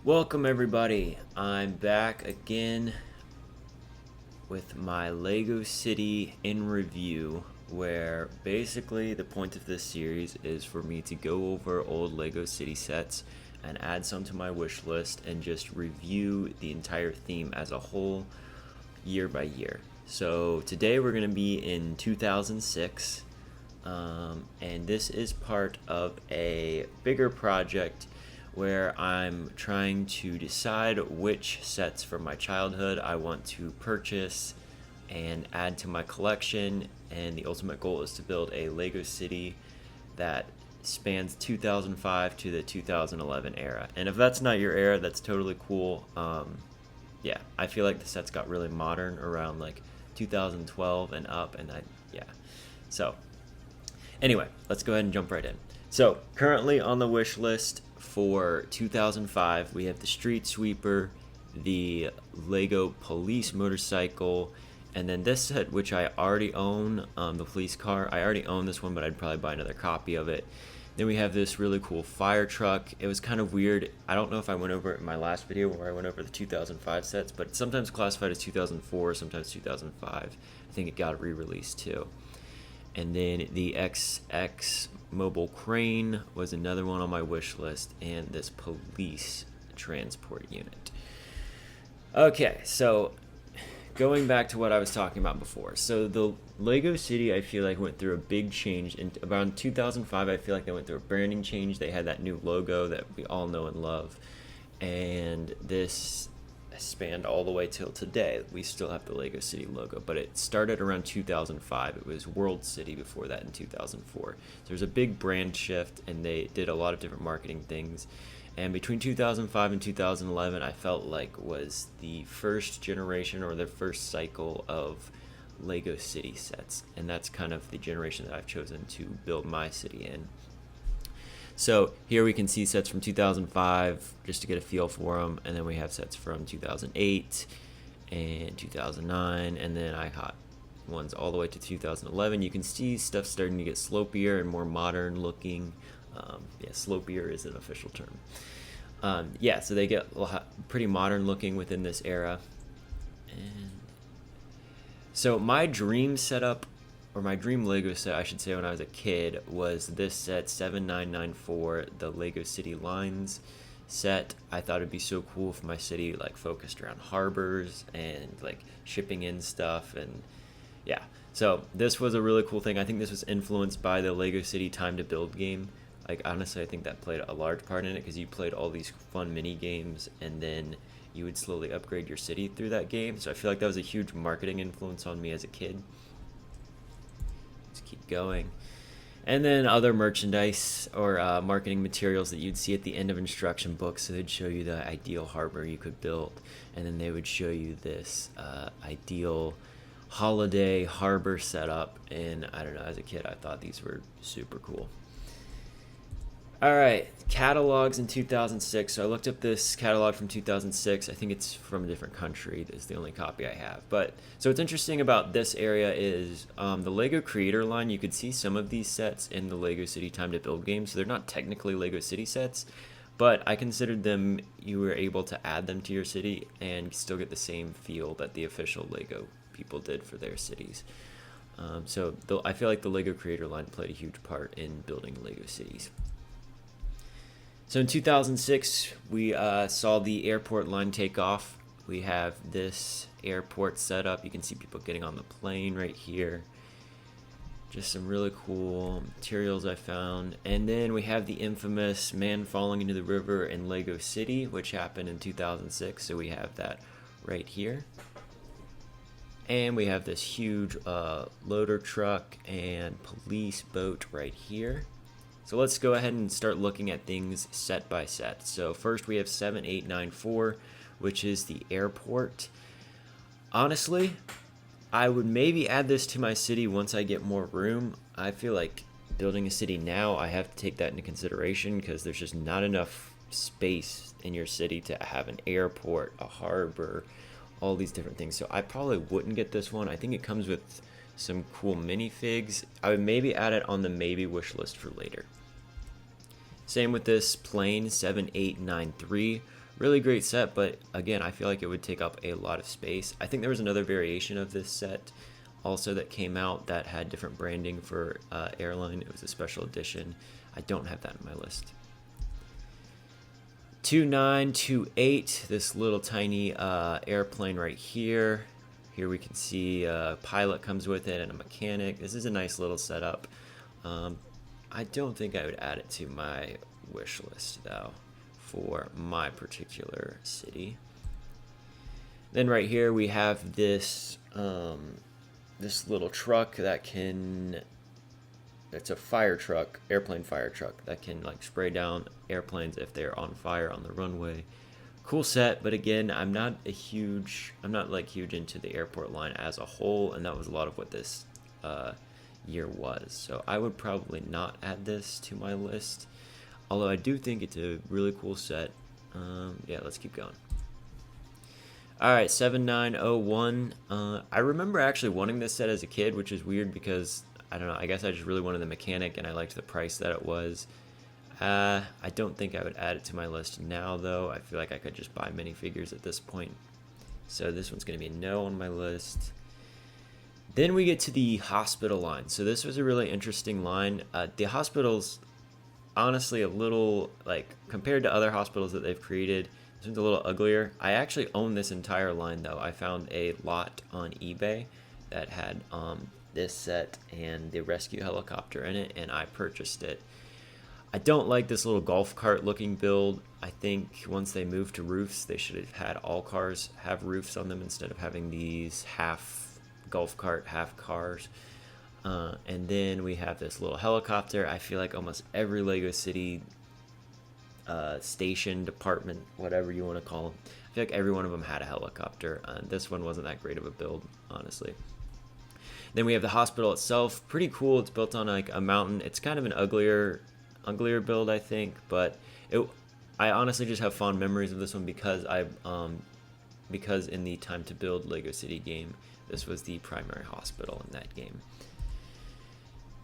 Welcome everybody. I'm back again with my Lego City in review, where basically the point of this series is for me to go over old Lego City sets and add some to my wish list and just review the entire theme as a whole year by year. So today we're going to be in 2006, and this is part of a bigger project where I'm trying to decide which sets from my childhood I want to purchase and add to my collection. And the ultimate goal is to build a Lego City that spans 2005 to the 2011 era. And if that's not your era, that's totally cool. Yeah, I feel like the sets got really modern around like 2012 and up, and yeah. So anyway, let's go ahead and jump right in. So currently on the wish list for 2005, we have the Street Sweeper, the Lego Police Motorcycle, and then this set, which I already own, the police car. I already own this one, but I'd probably buy another copy of it. Then we have this really cool fire truck. It was kind of weird. I don't know if I went over it in my last video where I went over the 2005 sets, but it's sometimes classified as 2004, sometimes 2005. I think it got re-released too. And then the XX mobile crane was another one on my wish list, and this police transport unit. Okay, so going back to what I was talking about before. So the Lego City, I feel like, went through a big change. In around 2005, I feel like they went through a branding change. They had that new logo that we all know and love. And this spanned all the way till today. We still have the Lego City logo, but it started around 2005. It was World City before that in 2004. So there's a big brand shift, and they did a lot of different marketing things. And between 2005 and 2011, I felt like was the first generation or the first cycle of Lego City sets, and that's kind of the generation that I've chosen to build my city in. So here we can see sets from 2005 just to get a feel for them, and then we have sets from 2008 and 2009, and then I got ones all the way to 2011. You can see stuff starting to get slopier and more modern looking. Yeah, slopier is an official term. Yeah, so they get pretty modern looking within this era. And so my dream setup, or my dream Lego set, I should say, when I was a kid, was this set 7994, the Lego City Lines set. I thought it'd be so cool if my city like focused around harbors and like shipping in stuff, and yeah. So this was a really cool thing. I think this was influenced by the Lego City Time to Build game. Like honestly, I think that played a large part in it because you played all these fun mini games, and then you would slowly upgrade your city through that game. So I feel like that was a huge marketing influence on me as a kid. Let's keep going. And then other merchandise or marketing materials that you'd see at the end of instruction books. So they'd show you the ideal harbor you could build, and then they would show you this ideal holiday harbor setup. And I don't know, as a kid, I thought these were super cool. All right, catalogs in 2006. So I looked up this catalog from 2006. I think it's from a different country. It's the only copy I have. But so what's interesting about this area is the Lego Creator line. You could see some of these sets in the Lego City Time to Build game. So they're not technically Lego City sets, but I considered them, you were able to add them to your city and still get the same feel that the official Lego people did for their cities. So I feel like the Lego Creator line played a huge part in building Lego cities. So in 2006, we saw the airport line take off. We have this airport set up. You can see people getting on the plane right here. Just some really cool materials I found. And then we have the infamous man falling into the river in Lego City, which happened in 2006. So we have that right here. And we have this huge loader truck and police boat right here. So let's go ahead and start looking at things set by set. So first we have 7894, which is the airport. Honestly, I would maybe add this to my city once I get more room. I feel like building a city now, I have to take that into consideration because there's just not enough space in your city to have an airport, a harbor, all these different things. So I probably wouldn't get this one. I think it comes with some cool minifigs. I would maybe add it on the maybe wish list for later. Same with this plane 7893. Really great set, but again, I feel like it would take up a lot of space. I think there was another variation of this set also that came out that had different branding for airline. It was a special edition. I don't have that in my list. 2928, this little tiny airplane right here. Here we can see a pilot comes with it and a mechanic. This is a nice little setup. I don't think I would add it to my wish list though for my particular city. Then right here we have this this little truck that can, it's a fire truck, airplane fire truck that can like spray down airplanes if they're on fire on the runway. Cool set, but again, I'm not huge into the airport line as a whole, and that was a lot of what this year was. So I would probably not add this to my list, although I do think it's a really cool set. Yeah, let's keep going. All right, 7901. I remember actually wanting this set as a kid, which is weird because I don't know, I guess I just really wanted the mechanic and I liked the price that it was. I don't think I would add it to my list now, though. I feel like I could just buy minifigures at this point. So this one's going to be a no on my list. Then we get to the hospital line. So this was a really interesting line. The hospital's honestly a little, like, compared to other hospitals that they've created, this one's a little uglier. I actually own this entire line, though. I found a lot on eBay that had this set and the rescue helicopter in it, and I purchased it. I don't like this little golf cart looking build. I think once they move to roofs, they should have had all cars have roofs on them instead of having these half golf cart, half cars. And then we have this little helicopter. I feel like almost every Lego City station, department, whatever you want to call them, I feel like every one of them had a helicopter. This one wasn't that great of a build, honestly. Then we have the hospital itself. Pretty cool. It's built on like a mountain. It's kind of an uglier build, I think, but I honestly just have fond memories of this one because because in the Time to Build Lego City game, this was the primary hospital in that game.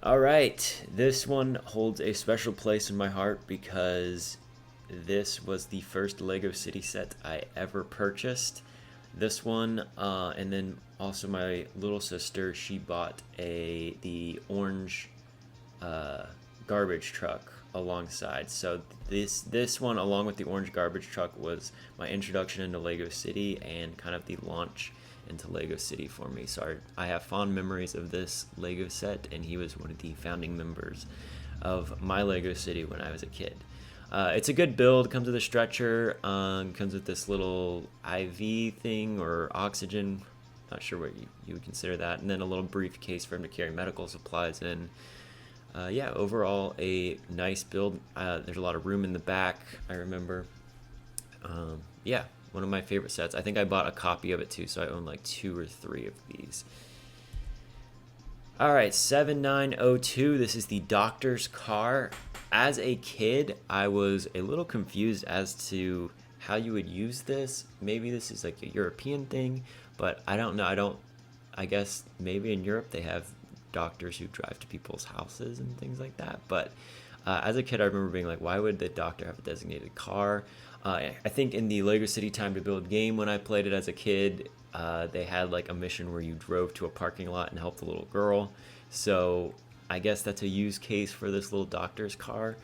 All right, this one holds a special place in my heart because this was the first Lego City set I ever purchased. This one, and then also my little sister, she bought the orange garbage truck alongside. So this one, along with the orange garbage truck, was my introduction into Lego City and kind of the launch into Lego City for me. So I have fond memories of this Lego set, and he was one of the founding members of my Lego City when I was a kid. It's a good build. Comes with a stretcher. Comes with this little IV thing or oxygen. Not sure what you would consider that. And then a little briefcase for him to carry medical supplies in. Yeah, overall a nice build. There's a lot of room in the back, I remember. Yeah, one of my favorite sets. I think I bought a copy of it too, so I own like 2 or 3 of these. All right, 7902. This is the doctor's car. As a kid, I was a little confused as to how you would use this. Maybe this is like a European thing, but I don't know. I guess maybe in Europe they have doctors who drive to people's houses and things like that. But as a kid, I remember being like, why would the doctor have a designated car? I think in the Lego City Time to Build game, when I played it as a kid, they had like a mission where you drove to a parking lot and helped a little girl. So I guess that's a use case for this little doctor's car.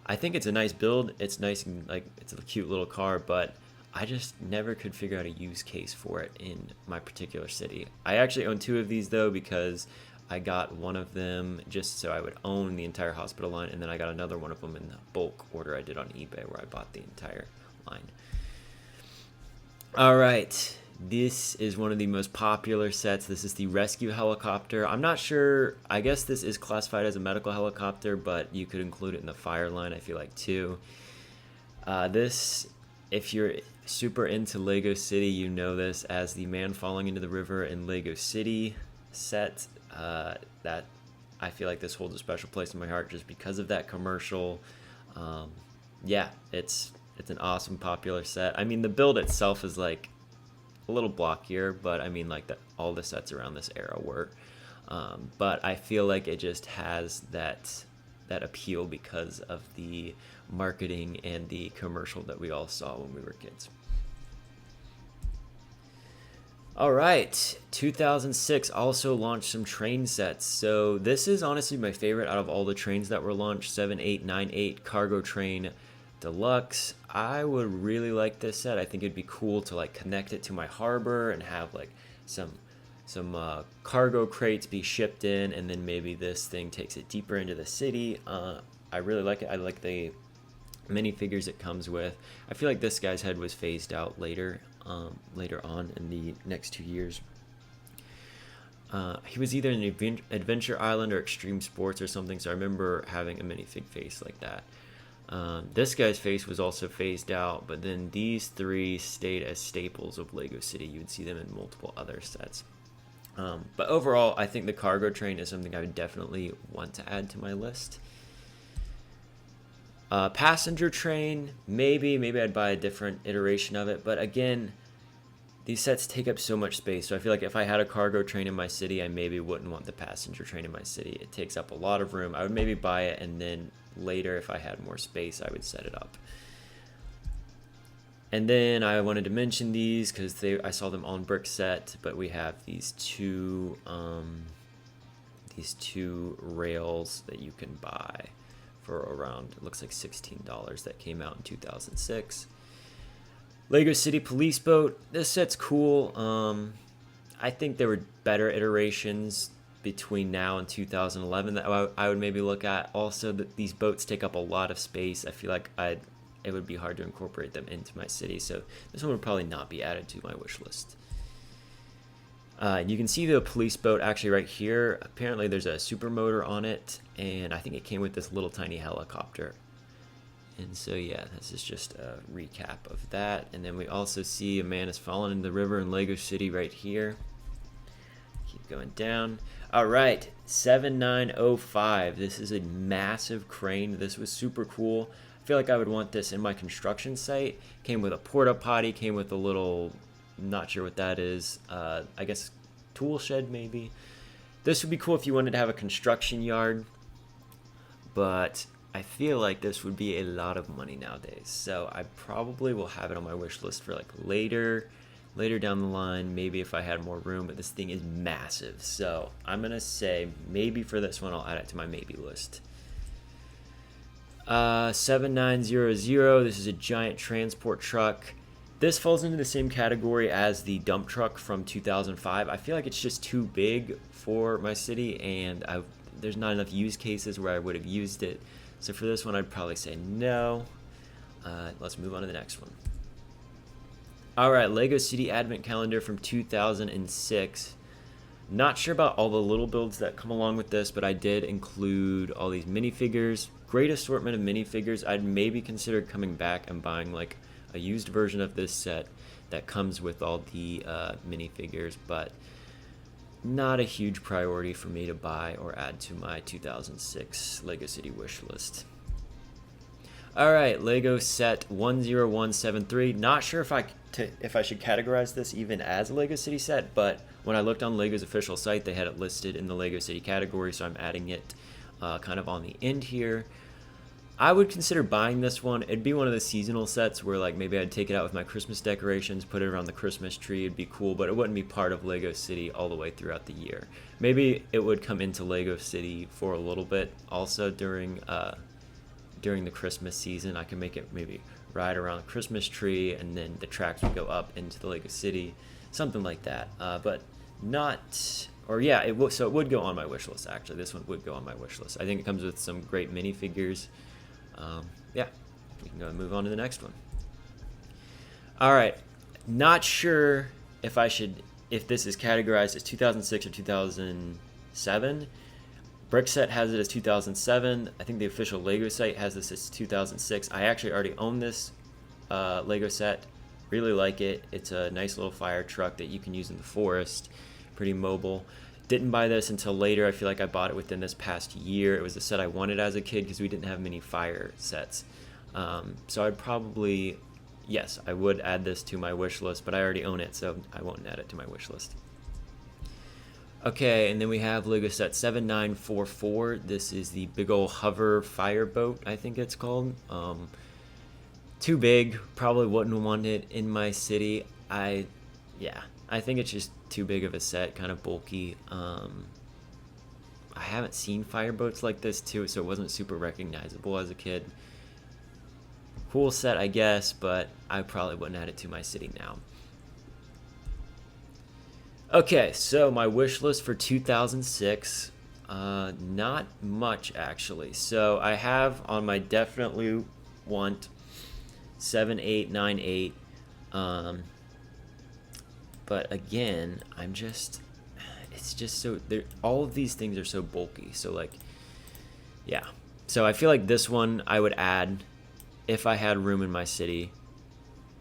I think it's a nice build. It's nice and like it's a cute little car, but I just never could figure out a use case for it in my particular city. I actually own 2 of these though, because I got one of them just so I would own the entire hospital line, and then I got another one of them in the bulk order I did on eBay where I bought the entire line. All right, this is one of the most popular sets. This is the rescue helicopter. I'm not sure, I guess this is classified as a medical helicopter, but you could include it in the fire line, I feel like, too. This, if you're super into Lego City, you know this as the man falling into the river in Lego City set. That I feel like this holds a special place in my heart just because of that commercial. Yeah, it's an awesome popular set. I mean, the build itself is like a little blockier, but I mean, like all the sets around this era were. But I feel like it just has that that appeal because of the marketing and the commercial that we all saw when we were kids. All right, 2006 also launched some train sets. So this is honestly my favorite out of all the trains that were launched, 7898 Cargo Train Deluxe. I would really like this set. I think it'd be cool to like connect it to my harbor and have like some cargo crates be shipped in, and then maybe this thing takes it deeper into the city. I really like it. I like the minifigures it comes with. I feel like this guy's head was phased out later on in the next 2 years. He was either in Adventure Island or Extreme Sports or something, so I remember having a minifig face like that. This guy's face was also phased out, but then these three stayed as staples of Lego City. You would see them in multiple other sets. But overall, I think the cargo train is something I would definitely want to add to my list. Passenger train, maybe I'd buy a different iteration of it, but again, these sets take up so much space, so I feel like if I had a cargo train in my city, I maybe wouldn't want the passenger train in my city. It takes up a lot of room. I would maybe buy it, and then later, if I had more space, I would set it up. And then I wanted to mention these because I saw them on Brickset, but we have these two rails that you can buy for around, it looks like $16, that came out in 2006. Lego City Police Boat. This set's cool. I think there were better iterations between now and 2011 that I would maybe look at. Also, that these boats take up a lot of space. I feel like it would be hard to incorporate them into my city, so this one would probably not be added to my wish list. You can see the police boat actually right here. Apparently there's a super motor on it, and I think it came with this little tiny helicopter. And so yeah, this is just a recap of that. And then we also see a man has fallen in the river in Lego City right here. Keep going down. All right, 7905. This is a massive crane. This was super cool. I feel like I would want this in my construction site. Came with a porta potty, came with a little, not sure what that is, I guess tool shed maybe. This would be cool if you wanted to have a construction yard, but I feel like this would be a lot of money nowadays, so I probably will have it on my wish list for like later down the line, maybe if I had more room. But this thing is massive, so I'm gonna say maybe for this one I'll add it to my maybe list. 7900, this is a giant transport truck. This falls into the same category as the dump truck from 2005. I feel like it's just too big for my city, and there's not enough use cases where I would have used it. So for this one, I'd probably say no. Let's move on to the next one. All right, Lego City Advent Calendar from 2006. Not sure about all the little builds that come along with this, but I did include all these minifigures. Great assortment of minifigures. I'd maybe consider coming back and buying like a used version of this set that comes with all the minifigures, but not a huge priority for me to buy or add to my 2006 Lego City wish list. All right, Lego set 10173. Not sure if I should categorize this even as a Lego City set, but when I looked on Lego's official site, they had it listed in the Lego City category, so I'm adding it kind of on the end here. I would consider buying this one. It'd be one of the seasonal sets where like maybe I'd take it out with my Christmas decorations, put it around the Christmas tree. It'd be cool, but it wouldn't be part of Lego City all the way throughout the year. Maybe it would come into Lego City for a little bit also during the Christmas season. I can make it maybe ride around the Christmas tree, and then the tracks would go up into the Lego City, something like that. But not, or yeah, so it would go on my wish list. Actually, this one would go on my wish list. I think it comes with some great minifigures. Yeah, we can go and move on to the next one. All right, not sure if this is categorized as 2006 or 2007. Brickset has it as 2007. I think the official Lego site has this as 2006. I actually already own this Lego set. Really like it. It's a nice little fire truck that you can use in the forest. Pretty mobile. Didn't buy this until later. I feel like I bought it within this past year. It was a set I wanted as a kid because we didn't have many fire sets. So I'd probably, yes, I would add this to my wish list, but I already own it, so I won't add it to my wish list. Okay, and then we have Lego set 7944. This is the big ol' hover fireboat, I think it's called. Too big, probably wouldn't want it in my city. Yeah, I think it's just too big of a set, kind of bulky. I haven't seen fireboats like this too, so it wasn't super recognizable as a kid. Cool set, I guess, but I probably wouldn't add it to my city now. Okay, so my wish list for 2006, not much actually. So I have on my definitely want 7898. Um, but again, it's just so all of these things are so bulky. So like, yeah. So I feel like this one I would add if I had room in my city.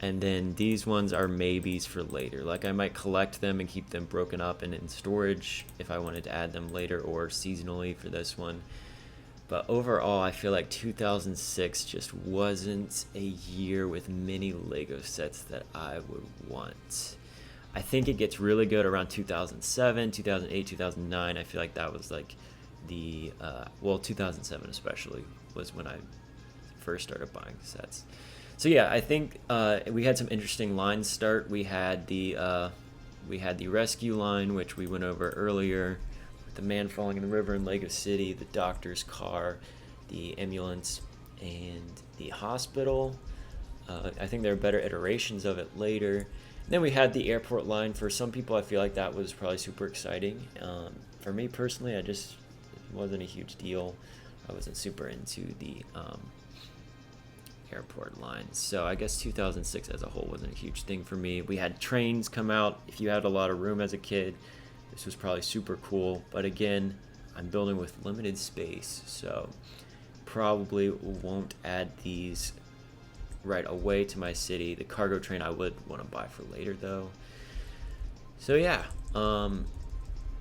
And then these ones are maybes for later. Like I might collect them and keep them broken up and in storage if I wanted to add them later, or seasonally for this one. But overall, I feel like 2006 just wasn't a year with many Lego sets that I would want. I think it gets really good around 2007, 2008, 2009. I feel like that was like well, 2007 especially was when I first started buying sets. So yeah, I think we had some interesting lines start. We had the rescue line, which we went over earlier, with the man falling in the river in Lego City, the doctor's car, the ambulance, and the hospital. I think there are better iterations of it later. Then we had the airport line. For some people, I feel like that was probably super exciting. For me personally, it wasn't a huge deal. I wasn't super into the airport lines. So I guess 2006 as a whole wasn't a huge thing for me. We had trains come out. If you had a lot of room as a kid, this was probably super cool. But again, I'm building with limited space, so probably won't add these right away to my city. The cargo train I would want to buy for later though. So yeah,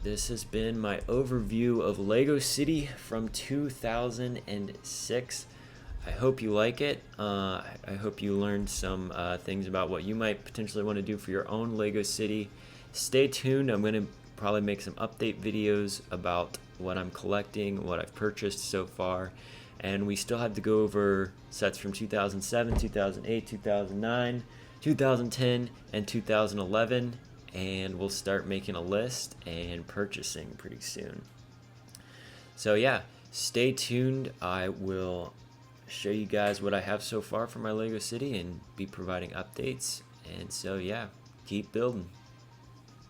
this has been my overview of Lego City from 2006. I hope you like it. I hope you learned some things about what you might potentially want to do for your own Lego City. Stay tuned. I'm going to probably make some update videos about what I'm collecting, what I've purchased so far. And we still have to go over sets from 2007, 2008, 2009, 2010, and 2011. And we'll start making a list and purchasing pretty soon. So yeah, stay tuned. I will show you guys what I have so far for my Lego City and be providing updates. And so yeah, keep building.